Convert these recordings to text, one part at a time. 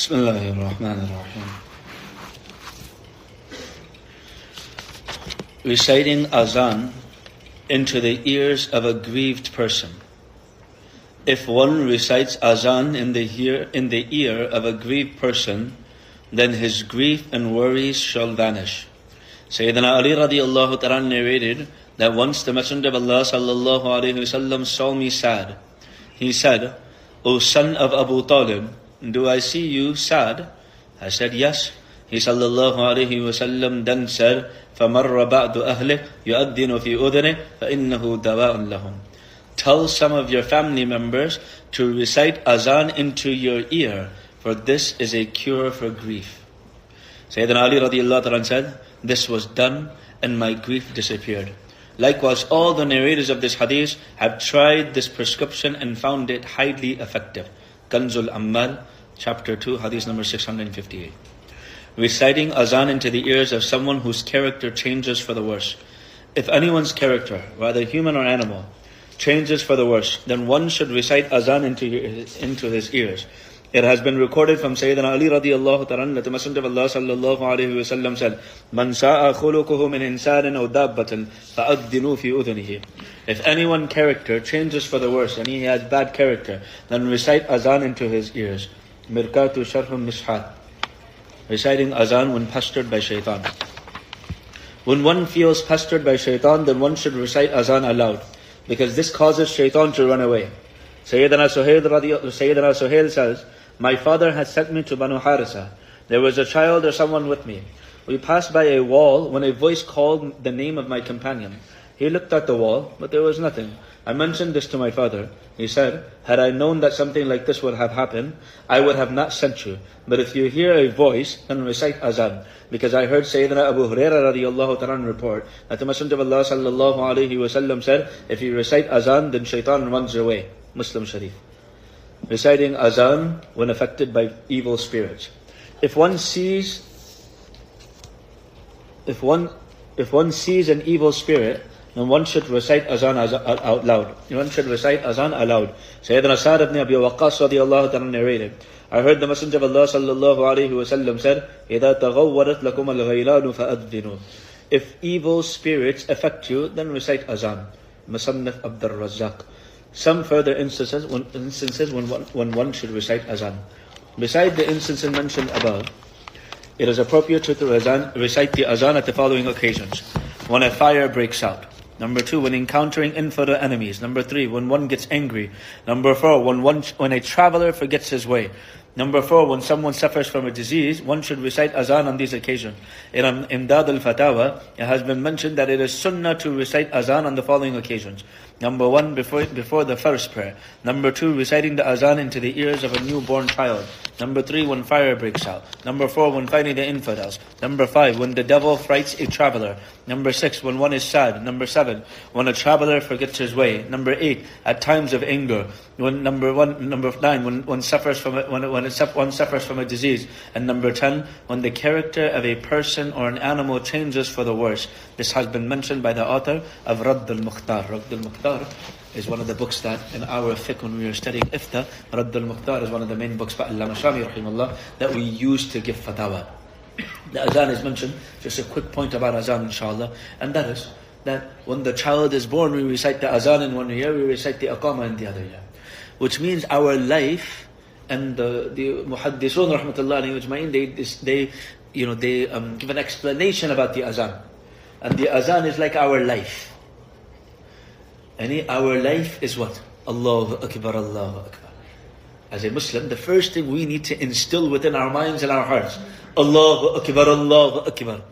Bismillahir Rahmanir Rahim. Reciting azan into the ears of a grieved person. If one recites azan in the ear of a grieved person, then his grief and worries shall vanish. Sayyidina Ali radiallahu ta'ala narrated that once the Messenger of Allah sallallahu alayhi wasallam saw me sad. He said, "O son of Abu Talib, do I see you sad?" I said, "Yes." He sallallahu alayhi wasallam then said, فَمَرَّ بَعْدُ أَهْلِهِ يُؤَذِّنُ فِي أُذُنِهِ فَإِنَّهُ دَوَاءٌ لَهُمْ. Tell some of your family members to recite azan into your ear, for this is a cure for grief. Sayyidina Ali radiallahu ta'ala said, this was done and my grief disappeared. Likewise, all the narrators of this hadith have tried this prescription and found it highly effective. Kanzul Ammal, chapter 2, hadith number 658. Reciting azan into the ears of someone whose character changes for the worse. If anyone's character, whether human or animal, changes for the worse, then one should recite azan into his ears. It has been recorded from Sayyidina Ali radiallahu ta'ala that the Messenger of Allah sallallahu alayhi wa sallam said, "Man sa'a khuluquhu min insanin aw dabbatin fa'addinu fi udhunihi." If anyone character changes for the worse and he has bad character, then recite azan into his ears. Mirkatu Sharh Mishhat. Reciting azan when pestered by shaitan. When one feels pestered by shaitan, then one should recite azan aloud, because this causes shaitan to run away. Sayyidina Suhail says, "My father had sent me to Banu Harisa. There was a child or someone with me. We passed by a wall when a voice called the name of my companion. He looked at the wall, but there was nothing. I mentioned this to my father. He said, had I known that something like this would have happened, I would have not sent you. But if you hear a voice, then recite azan. Because I heard Sayyidina Abu Hurairah radiallahu ta'ala report that the Messenger of Allah sallallahu alayhi wa sallam said, if you recite azan, then shaitan runs away." Muslim Sharif. Reciting azan when affected by evil spirits. If one sees an evil spirit, then one should recite azan out loud. One should recite azan aloud. Sayyidina Sa'd ibn Abi Waqqas radiallahu ta'ala narrated, I heard the Messenger of Allah sallallahu alayhi wa sallam said, إِذَا تَغَوَّرَتْ لَكُمَ الْغَيْلَانُ فَأَذِّنُوا. If evil spirits affect you, then recite azan. Musannaf Abdul Razzaq. Some further instances when one should recite azan. Beside the instances mentioned above, it is appropriate to recite the azan at the following occasions. When a fire breaks out. Number 2, when encountering infidel enemies. Number 3, when one gets angry. Number 4, when a traveler forgets his way. Number 4, when someone suffers from a disease, one should recite azan on these occasions. In Imdad al-Fatawa, it has been mentioned that it is sunnah to recite azan on the following occasions. Number 1, before the first prayer. Number 2, reciting the azan into the ears of a newborn child. Number 3, when fire breaks out. Number 4, when fighting the infidels. Number 5, when the devil frights a traveler. Number 6, when one is sad. Number 7, when a traveler forgets his way. Number 8, at times of anger. Number 9, when one suffers from a disease. And number 10, when the character of a person or an animal changes for the worse. This has been mentioned by the author of Radd al-Mukhtar. Radd al-Mukhtar is one of the books that in our fiqh when we were studying ifta, Radd al-Mukhtar is one of the main books by Allama Samir rahimahullah that we use to give fatawa. The azan is mentioned, just a quick point about azan inshallah, and that is that when the child is born, we recite the azan in one ear, we recite the aqama in the other ear. Which means our life, and the muhaddisun rahmatullahi ajma'in, they give an explanation about the azan. And the azan is like our life. And our life is what? Allahu Akbar, Allahu Akbar. As a Muslim, the first thing we need to instill within our minds and our hearts, Allahu Akbar, Allahu Akbar.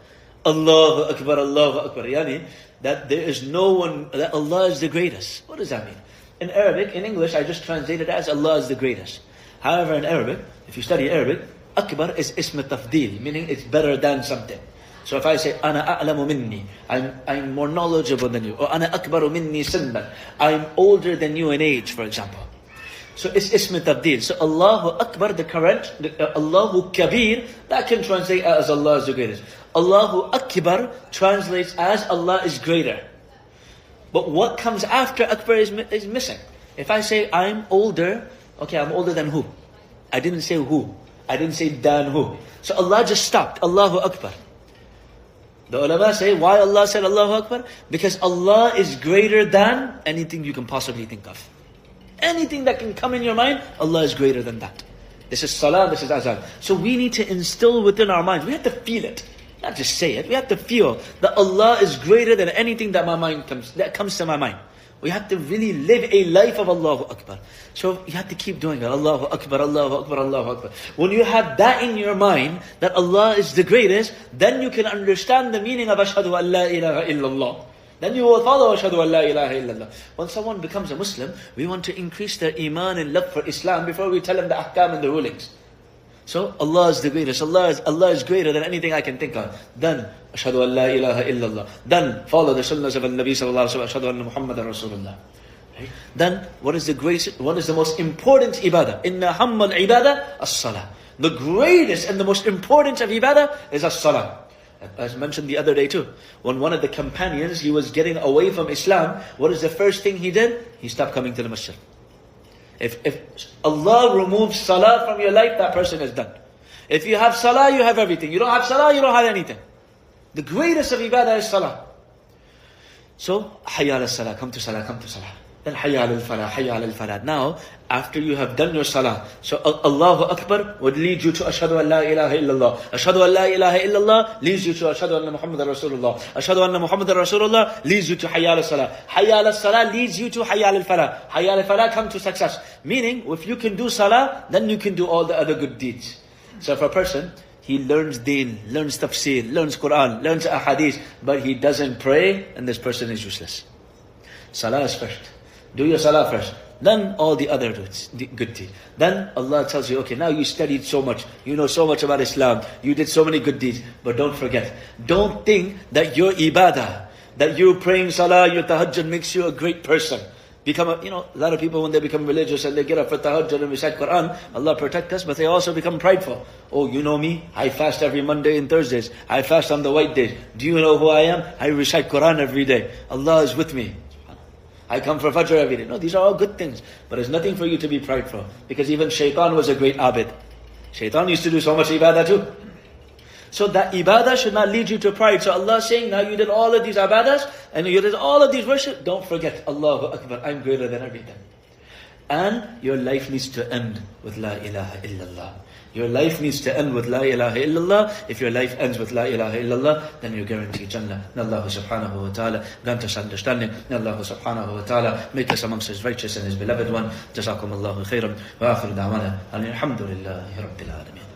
Allahu Akbar, Allahu Akbar. Yani, that there is no one, that Allah is the greatest. What does that mean? In Arabic, in English, I just translated it as Allah is the greatest. However, in Arabic, if you study Arabic, Akbar is ism tafdeel, meaning it's better than something. So if I say, Ana a'lamu minni, I'm more knowledgeable than you. Or Ana akbaru minni sinnan, I'm older than you in age, for example. So it's ism tabdeel. So Allahu Akbar, the correct, Allahu Kabir, that can translate as Allah is the greatest. Allahu Akbar translates as Allah is greater. But what comes after Akbar is missing. If I say I'm older, okay, I'm older than who? I didn't say who. I didn't say than who. So Allah just stopped. Allahu Akbar. The ulama say, why Allah said Allahu Akbar? Because Allah is greater than anything you can possibly think of. Anything that can come in your mind, Allah is greater than that. This is salah, this is azan. So we need to instill within our minds, we have to feel it. Not just say it, we have to feel that Allah is greater than anything that comes to my mind. We have to really live a life of Allahu Akbar. So you have to keep doing it. Allahu Akbar, Allahu Akbar, Allahu Akbar. When you have that in your mind, that Allah is the greatest, then you can understand the meaning of Ashhadu an la ilaha illallah. Then you will follow Ashhadu an la ilaha illallah. When someone becomes a Muslim, we want to increase their iman and love for Islam before we tell them the ahkam and the rulings. So Allah is the greatest. Allah is greater than anything I can think of. Then Ashhadu an la ilaha illallah. Then follow the sunnahs of Nabi sallallahu alaihi wasallam. Ashhadu anna Muhammadan Rasulullah. Right? Then what is the most important ibadah? Inna hammal ibadah as-salah. The greatest and the most important of ibadah is as-salah. As mentioned the other day too. When one of the companions, he was getting away from Islam, what is the first thing he did? He stopped coming to the masjid. If Allah removes salah from your life, that person is done. If you have salah, you have everything. You don't have salah, you don't have anything. The greatest of ibadah is salah. So, hayya al-salah, come to salah, come to salah. Then hayya al-falah, hayya al-falah. Now, after you have done your salah, so Allahu Akbar would lead you to Ashhadu an la ilaha illallah. Ashhadu an la ilaha illallah leads you to Ashhadu anna Muhammadan Rasulullah. Ashhadu anna Muhammadan Rasulullah leads you to hayya al-salah. Hayya al-salah leads you to hayya al-falah. Hayya al-falah come to success. Meaning, if you can do salah, then you can do all the other good deeds. So if a person, he learns deen, learns tafsir, learns Quran, learns ahadith, but he doesn't pray, and this person is useless. Salah is first. Do your salah first. Then all the other good deeds. Then Allah tells you, okay, now you studied so much. You know so much about Islam. You did so many good deeds. But don't forget. Don't think that your ibadah, that you praying salah, your tahajjud makes you a great person. A lot of people when they become religious and they get up for tahajjud and recite Quran, Allah protect us, but they also become prideful. Oh, you know me? I fast every Monday and Thursdays. I fast on the white days. Do you know who I am? I recite Quran every day. Allah is with me. I come for Fajr every day. No, these are all good things. But there's nothing for you to be prideful. Because even Shaitan was a great abid. Shaitan used to do so much ibadah too. So that ibadah should not lead you to pride. So Allah is saying, now you did all of these ibadahs, and you did all of these worship, don't forget, Allahu Akbar, I'm greater than everything. And your life needs to end with La ilaha illallah. Your life needs to end with La ilaha illallah. If your life ends with La ilaha illallah, then you're guaranteed Jannah. May Allah subhanahu wa ta'ala grant us understanding. May Allah subhanahu wa ta'ala make us amongst His righteous and His beloved one. Jazakum Allahu khairan. Wa akhiru da'wana. Alhamdulillahi Rabbil Alameen.